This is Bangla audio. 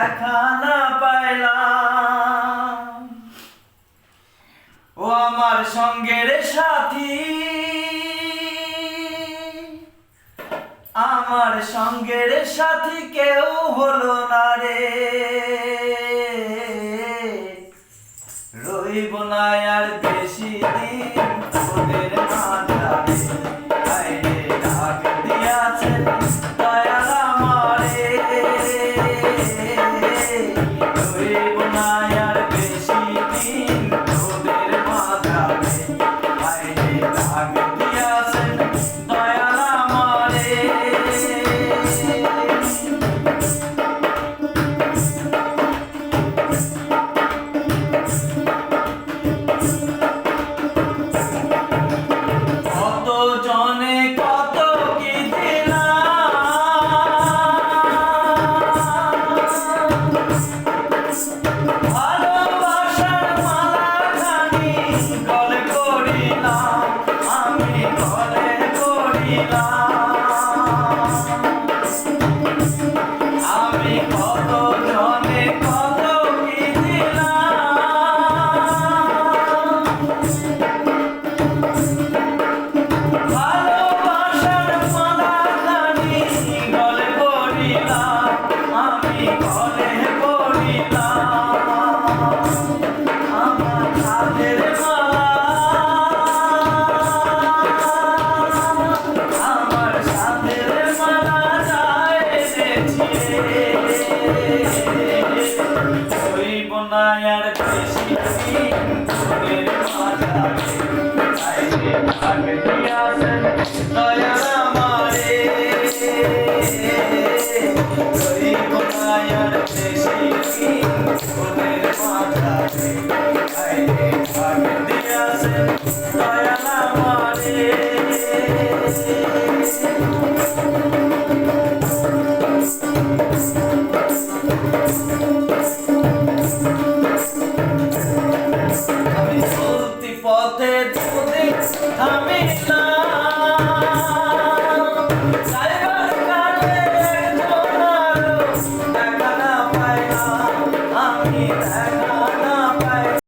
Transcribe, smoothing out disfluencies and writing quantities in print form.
দেখা না পাইলাম। ও আমার সঙ্গের সাথী, আমার সঙ্গের সাথী কেউ হলো না রে। রইব না আর বেশি দিন তোদের মাঝারে। আইরে ডাক দিয়াছেন দয়াল আমারে। রইব না আর বেশি দিন তোদের মাঝারে। আইরে ডাক দিয়াছেন দয়াল আমারে। জনে কত কি দিলাম, ভালোবাসার মালাখানি গলে করিলাম, আমি গলে করিলাম। আমি কত জনে কত কি দিলাম, ভালোবাসার মালাখানি গলে পড়িলাম, আমি গলে পড়িলাম। আমার হাতের মালা, আমার সাথের মালা যায় রে ছিঁড়ে। হইব না আর বেশি দিন তোদের মাঝারে। আইরে ডাক দিয়াছেন দয়াল আমারে। রইব না আর বেশি দিন তোদের মাঝারে। আইরে ডাক দিয়াছেন দয়াল আমারে। আমি চলতি পথে দুদিন থামিলাম,